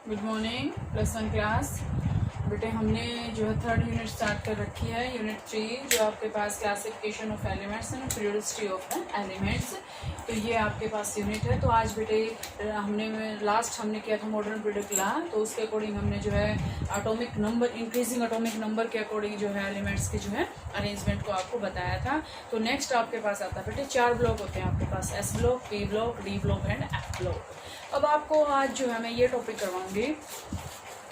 Good morning plus one class. बेटे हमने जो है थर्ड यूनिट स्टार्ट कर रखी है, यूनिट 3, जो आपके पास classification of elements and periodicity of elements. तो ये आपके पास यूनिट है। तो आज बेटे हमने किया था मॉडर्न पीरियोडिक लॉ, तो उसके अकॉर्डिंग हमने जो है atomic number, increasing atomic number के अकॉर्डिंग जो है एलिमेंट्स की जो है अरेंजमेंट को आपको बताया था। तो नेक्स्ट आपके पास आता है बेटे 4 ब्लॉक होते हैं आपके पास, s block, p block, d block and f block. अब आपको आज जो है मैं ये टॉपिक करवाऊंगी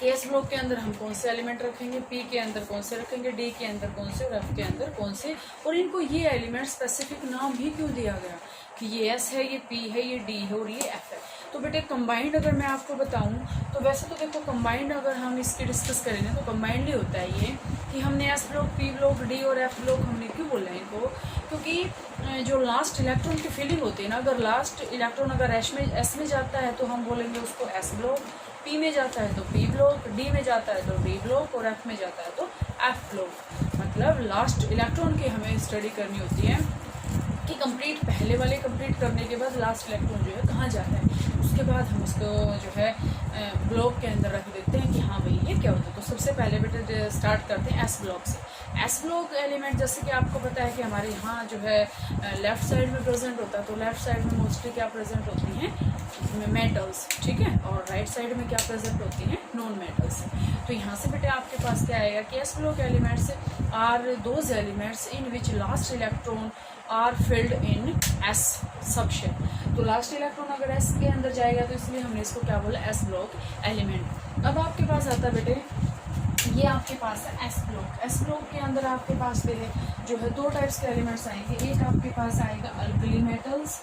कि एस ब्लॉक के अंदर हम कौन से एलिमेंट रखेंगे, पी के अंदर कौन से रखेंगे, डी के अंदर कौन से और एफ के अंदर कौन से, और इनको ये एलिमेंट स्पेसिफिक नाम भी क्यों दिया गया कि ये एस है, ये पी है, ये डी है और ये एफ है। तो बेटे कंबाइंड अगर मैं आपको बताऊं तो वैसे तो देखो कंबाइंड अगर हम इसकी डिस्कस करेंगे तो कंबाइंड ही होता है ये कि हमने S block, p block, D और एफ ब्लॉक हमने क्यों बोला है इनको, क्योंकि जो लास्ट इलेक्ट्रॉन की फीलिंग होती है ना, अगर लास्ट इलेक्ट्रॉन अगर एस में जाता है तो हम बोलेंगे उसको एस ब्लॉक, पी में जाता है तो पी ब्लॉक, डी में जाता है तो डी ब्लॉक और एफ में जाता है तो एफ ब्लॉक। मतलब लास्ट इलेक्ट्रॉन की हमें स्टडी करनी होती है कि कंप्लीट पहले वाले कंप्लीट करने के बाद लास्ट इलेक्ट्रॉन जो है कहाँ जाता है, उसके बाद हम उसको जो है ब्लॉक के अंदर रख देते हैं कि हाँ भाई ये क्या होता है। तो सबसे पहले बेटे स्टार्ट करते हैं एस ब्लॉक से। एस ब्लॉक एलिमेंट जैसे कि आपको पता है कि हमारे यहाँ जो है लेफ्ट साइड में प्रेजेंट होता है, तो लेफ्ट साइड में मोस्टली क्या प्रेजेंट होती हैं, मेटल्स, ठीक है, और राइट साइड में क्या प्रेजेंट होती हैं, नॉन मेटल्स। तो यहाँ से बेटे आपके पास क्या आएगा कि S block elements are those elements in which last electron are filled in S subshell. तो लास्ट इलेक्ट्रॉन अगर एस के अंदर जाएगा तो इसलिए हमने इसको क्या बोला, एस ब्लॉक एलिमेंट। अब आपके पास आता है बेटे ये आपके पास है एस ब्लॉक। एस ब्लॉक के अंदर आपके पास जो है 2 टाइप्स के एलिमेंट्स आएंगे। एक आपके पास आएगा अल्कली मेटल्स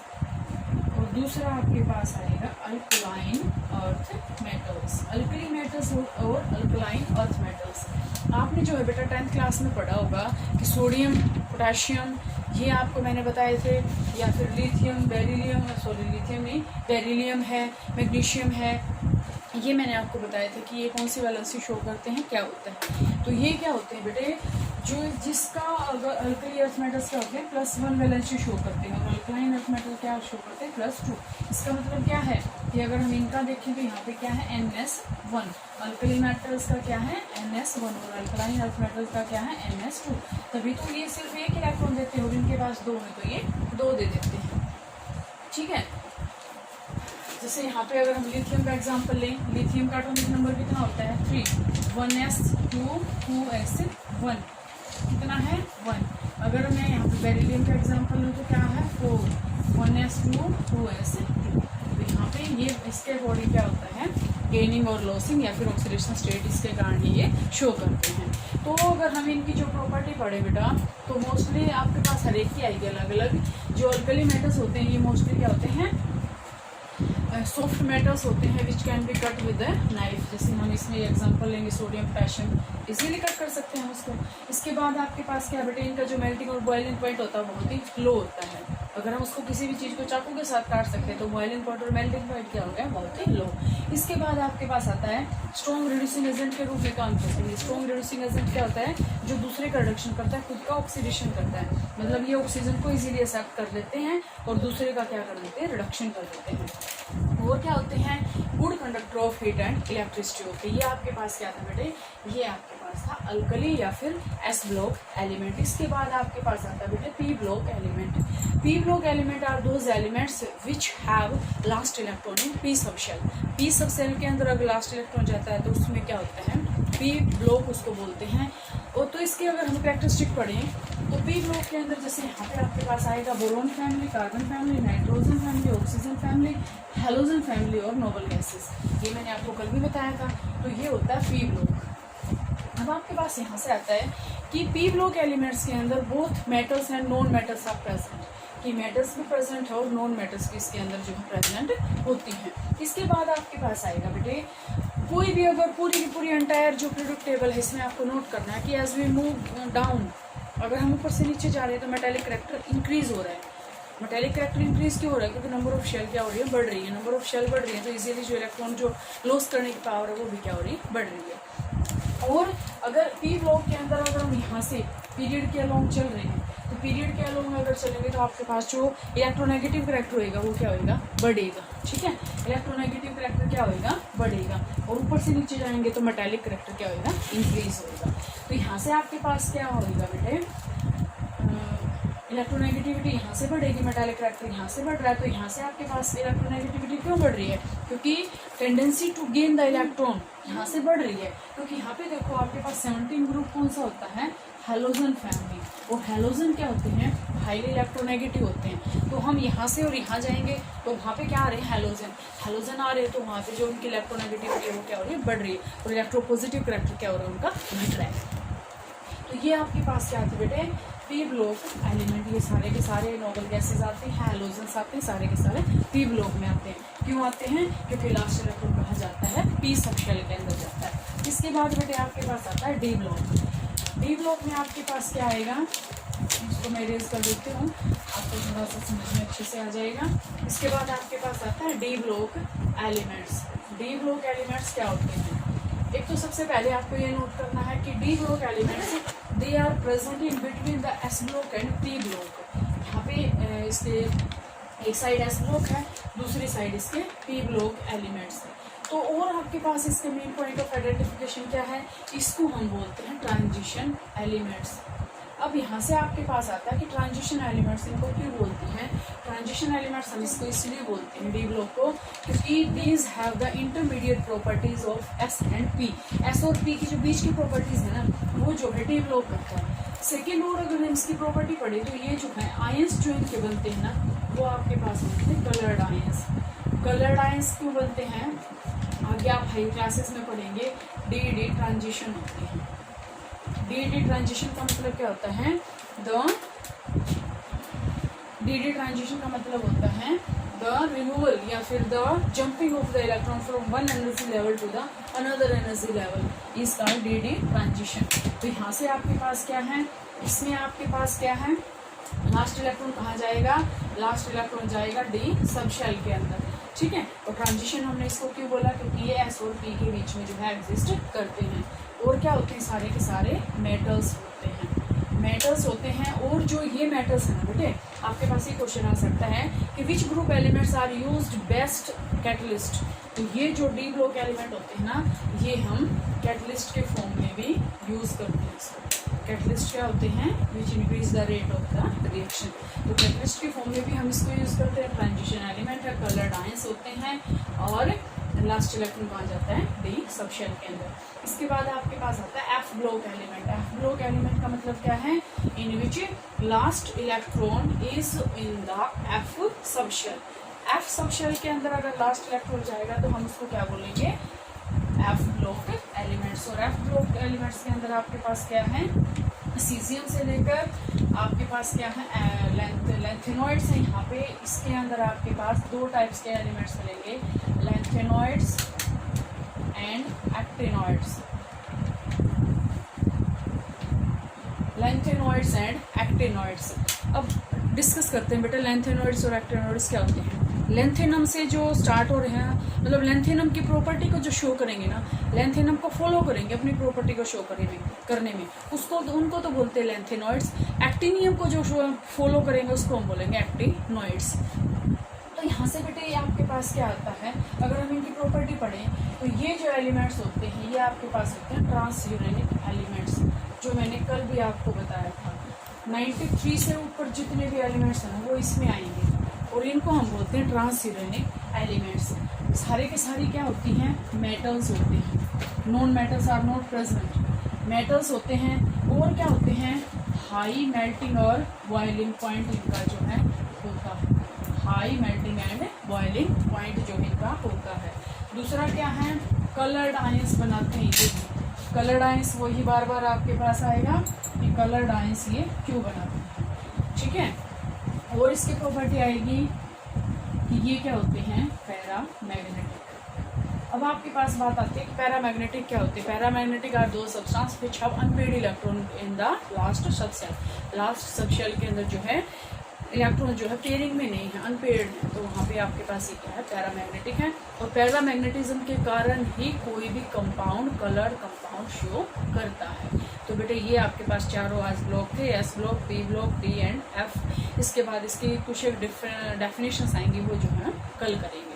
और दूसरा आपके पास आएगा alkaline earth metals. Alkali metals और अल्कलाइन अर्थ मेटल्स आपने जो है बेटा 10th क्लास में पढ़ा होगा कि सोडियम, पोटेशियम, ये आपको मैंने बताए थे, या फिर लिथियम, लिथियम नहीं, बेरिलियम है, मैग्नीशियम है, ये मैंने आपको बताए थे कि ये कौन सी वैलेंसी शो करते हैं, क्या होता है। तो ये क्या होते हैं बेटे, जो जिसका अगर अल्कली अर्थ मेटल्स क्या होते हैं +1 वैलेंसी शो करते हैं और अल्कलाइन अर्थ मेटल क्या शो करते हैं +2। इसका मतलब क्या है कि अगर हम इनका देखें तो यहाँ पे क्या है NS1, अल्कली मेटल्स का क्या है NS1 और अल्कलाइन अर्थ मेटल्स का क्या है NS2। तभी तो ये सिर्फ एक इलेक्ट्रॉन देते हैं और इनके पास 2 है तो ये 2 दे देते हैं, ठीक है। जैसे यहाँ पे अगर हम लिथियम का एग्जांपल लें, लिथियम का एटॉमिक नंबर कितना होता है 3, 1s2 2s1, कितना है 1। अगर मैं यहाँ पे बेरिलियम का एग्जांपल लूँ तो क्या है 4, 1s2 2s2। तो यहाँ पे ये इसके अकॉर्डिंग क्या होता है, गेनिंग और लॉसिंग या फिर ऑक्सीडेशन स्टेट, इसके कारण ही ये शो करते हैं। तो अगर हम इनकी जो प्रॉपर्टी पढ़े बेटा तो मोस्टली आपके पास हर एक की आएगी अलग अलग। जो अल्कली मेटल्स होते हैं ये मोस्टली क्या होते हैं, सॉफ्ट मेटल्स होते हैं which can be cut with a knife. जैसे हम इसमें एग्जांपल लेंगे सोडियम, पोटेशियम, इजीली कट कर सकते हैं उसको। इसके बाद आपके पास क्या बेटे, इनका जो मेल्टिंग और बॉइलिंग पॉइंट होता है बहुत ही लो होता है। अगर हम उसको किसी भी चीज़ को चाकू के साथ काट सकते हैं तो बॉइलिंग पॉइंट और मेल्टिंग पॉइंट क्या हो गया, बहुत ही लो। इसके बाद आपके पास आता है स्ट्रॉन्ग रिड्यूसिंग एजेंट के रूप में काम करते हैं। स्ट्रॉन्ग रिड्यूसिंग एजेंट क्या होता है, जो दूसरे का रिडक्शन करता है, खुद का ऑक्सीडेशन करता है। मतलब ये ऑक्सीजन को इजीली एक्सेप्ट कर लेते हैं और दूसरे का क्या कर देते हैं, रिडक्शन कर देते हैं। और क्या होते हैं, good conductor of heat and electricity होते हैं। ये आपके पास क्या था बेटे, ये आपके पास था अल्कली या फिर एस ब्लॉक एलिमेंट। इसके बाद आपके पास आता है बेटे P block element. P block element are those elements which have last electron in P subshell. P subshell के अंदर अगर लास्ट इलेक्ट्रॉन जाता है तो उसमें क्या होता है, पी ब्लॉक उसको बोलते हैं। और तो इसके अगर हम कैरेक्टरिस्टिक पढ़ें तो पी ब्लॉक के अंदर जैसे यहाँ पे आपके पास आएगा boron family, carbon family, nitrogen family, oxygen family, halogen family और नोबल गैसेस। ये मैंने आपको कल भी बताया था। तो ये होता है पी ब्लॉक। अब आपके पास यहाँ से आता है कि पी ब्लॉक एलिमेंट्स के अंदर both metals and non metals are present, कि मेटल्स भी प्रेजेंट है और नॉन मेटल्स भी इसके अंदर जो है प्रेजेंट होती हैं। इसके बाद आपके पास आएगा बेटे कोई भी अगर पूरी की पूरी एंटायर जो पीरियोडिक टेबल है इसमें आपको नोट करना है कि एज वी मूव डाउन, अगर हम ऊपर से नीचे जा रहे हैं तो मेटालिक करैक्टर इंक्रीज हो रहा है। मेटालिक करैक्टर इंक्रीज क्यों हो रहा है, क्योंकि नंबर ऑफ शेल क्या हो रही है, बढ़ रही है। नंबर ऑफ शेल बढ़ रही है तो इजीली जो इलेक्ट्रॉन जो लॉस करने की पावर है वो भी क्या हो रही है, बढ़ रही है। और अगर पी ब्लॉक के अंदर अगर हम यहाँ से पीरियड के अलोंग चल रहे हैं तो पीरियड के अलोंग अगर चलेंगे तो आपके पास जो इलेक्ट्रोनेगेटिव करैक्टर होएगा वो क्या होएगा, बढ़ेगा। ठीक है। इलेक्ट्रोनेगेटिव करैक्टर क्या होगा, बढ़ेगा, और ऊपर से नीचे जाएंगे तो मेटालिक करैक्टर क्या होगा, इंक्रीज होगा। तो यहाँ से आपके पास क्या होगा बेटे, इलेक्ट्रोनेगेटिविटी यहाँ से बढ़ेगी, मेटालिक करैक्टर यहाँ से बढ़ रहा है, तो यहाँ से आपके पास इलेक्ट्रोनेगेटिविटी क्यों बढ़ रही है, क्योंकि tendency to gain the electron यहाँ से बढ़ रही है। क्योंकि यहाँ पे देखो आपके पास 17 ग्रुप कौन सा होता है, हेलोजन फैमिली, वो हेलोजन क्या होते हैं, हाईली इलेक्ट्रोनेगेटिव होते हैं। तो हम यहाँ से और यहाँ जाएंगे तो वहाँ पे क्या आ रहे हैं, हेलोजन आ रहे हैं, तो वहाँ पे जो उनकी इलेक्ट्रोनेगेटिविटी है वो क्या हो रही है, बढ़ रही है, और इलेक्ट्रोपॉजिटिव करैक्टर क्या हो रहा है, उनका घट रहा है। तो ये आपके पास क्या आते हैं बेटे, पी ब्लॉक एलिमेंट, ये सारे के सारे नोबल गैसेज आते हैं, हैलोजन्स आते हैं, सारे के सारे पी ब्लॉक में आते हैं। क्यों आते हैं, क्योंकि लास्ट इलेक्ट्रॉन कहा जाता है पी सबशेल के अंदर जाता है। इसके बाद बेटे आपके पास आता है डी ब्लॉक। डी ब्लॉक में आपके पास क्या आएगा, इसको मैं इरेज कर देती हूँ, आपको थोड़ा सा समझ में अच्छे से आ जाएगा। इसके बाद आपके पास आता है D block elements. D block elements क्या होते हैं, एक तो सबसे पहले आपको ये नोट करना है कि D block elements they are present in between the S block and P block. यहाँ पे इसके एक साइड एस ब्लॉक है, दूसरी साइड इसके पी ब्लॉक एलिमेंट्स है। तो और आपके पास इसके मेन पॉइंट ऑफ आइडेंटिफिकेशन क्या है, इसको हम बोलते हैं ट्रांजिशन एलिमेंट्स। अब यहाँ से आपके पास आता है कि ट्रांजिशन एलिमेंट्स इनको क्यों बोलते हैं, ट्रांजिशन एलिमेंट्स हम इसको इसलिए बोलते हैं डी ब्लॉक को, क्योंकि these have the intermediate properties of S and P. S और पी की जो बीच की प्रॉपर्टीज है ना, वो जो है डी ब्लॉक करता है। सेकेंड और अगर हम इसकी प्रॉपर्टी पढ़े तो ये जो है आयंस जो इनके बनते हैं ना, वो आपके पास बनते हैं कलर्ड आयंस। कलर्ड आयंस क्यों बनते हैं, आगे आप हाई क्लासेस में पढ़ेंगे, डी डी ट्रांजिशन होते हैं। डी ट्रांजिशन का मतलब क्या होता है, डी ट्रांजिशन का मतलब होता है द रिमूवल या फिर the jumping of the electron from one energy level to the another energy level is called the transition. तो यहाँ से आपके पास क्या है, इसमें आपके पास क्या है, लास्ट इलेक्ट्रॉन कहाँ जाएगा, लास्ट इलेक्ट्रॉन जाएगा डी सबशेल के अंदर, ठीक है। और ट्रांजिशन हमने इसको क्यों बोला, क्योंकि ये एस और पी के बीच में जो है एग्जिस्ट करते हैं। और क्या होते हैं, सारे के सारे मेटल्स होते हैं, मेटल्स होते हैं। और जो ये मेटल्स हैं ना बेटे, आपके पास ये क्वेश्चन आ सकता है कि which group elements are used best catalyst. तो ये जो डी ब्लॉक एलिमेंट होते हैं ना, ये हम कैटलिस्ट के फॉर्म में भी यूज करते हैं इसको। कैटलिस्ट क्या होते हैं, which increase the rate of the reaction. तो कैटलिस्ट के फॉर्म में भी हम इसको यूज करते हैं। ट्रांजिशन एलिमेंट है, कलर्ड आयंस होते हैं, और लास्ट इलेक्ट्रॉन कहाँ जाता है, डी सबशेल के अंदर। इसके बाद आपके पास आता है f block element. F block element का मतलब क्या है, in which last electron is in the f subshell. F subshell के अंदर अगर लास्ट इलेक्ट्रॉन जाएगा तो हम उसको क्या बोलेंगे, एफ ब्लॉक एलिमेंट्स। और एफ ब्लॉक एलिमेंट्स के अंदर आपके पास क्या है, सीजियम से लेकर आपके पास क्या है, लेंथेनॉइड्स हैं यहाँ पे। इसके अंदर आपके पास दो टाइप्स के एलिमेंट्स मिलेंगे, lanthanoids and actinoids. Lanthanoids and actinoids. अब डिस्कस करते हैं बेटा, लेंथेनॉइड्स और एक्टिनॉइड्स क्या होते हैं। लेंथेनम से जो स्टार्ट हो रहे हैं, मतलब लेंथेनम की प्रॉपर्टी को जो शो करेंगे ना, लेंथेनम को फॉलो करेंगे अपनी प्रॉपर्टी को शो करने में, उसको उनको तो बोलते हैं लेंथेनॉइड्स। एक्टिनियम को जो फॉलो करेंगे उसको हम बोलेंगे एक्टिनॉइड्स। तो यहाँ से बेटे आपके पास क्या आता है, अगर हम इनकी प्रॉपर्टी पढ़ें तो ये जो एलिमेंट्स होते हैं ये आपके पास होते हैं ट्रांसयूरेनिक एलिमेंट्स, जो मैंने कल भी आपको बताया था। 93 से ऊपर जितने भी एलिमेंट्स हैं ना वो इसमें आएंगे, और इनको हम बोलते हैं ट्रांसयूरेनिक एलिमेंट्स। सारे के सारी क्या होती हैं, मेटल्स होते हैं। Non metals are not present, metals होते हैं। और क्या होते हैं, हाई मेल्टिंग और बॉइलिंग पॉइंट इनका जो है होता है, high melting and boiling point जो इनका होता है। दूसरा क्या है, कलर्ड आयंस बनाते हैं ये। कलर्ड आयंस वही बार बार आपके पास आएगा कि कलर्ड आयंस ये क्यों बनाते हैं, ठीक है। और इसकी प्रॉपर्टी आएगी कि ये क्या होते हैं, पैरामैग्नेटिक। अब आपके पास बात आती है कि पैरामैग्नेटिक क्या होते हैं। पैरामैग्नेटिक आर दो substance which have unpaired electron in the last subshell. Last subshell के अंदर जो है इलेक्ट्रॉन जो है पेयरिंग में नहीं है, अनपेयर्ड है, तो वहाँ पे आपके पास ये क्या है, पैरामैग्नेटिक है। और पैरामैग्नेटिज्म के कारण ही कोई भी कंपाउंड कलर कंपाउंड शो करता है। तो बेटे ये आपके पास चारों आज ब्लॉक थे, S block, p block, D and F. इसके बाद इसकी कुछ एक डेफिनेशंस आएंगी, वो जो है कल करेंगे।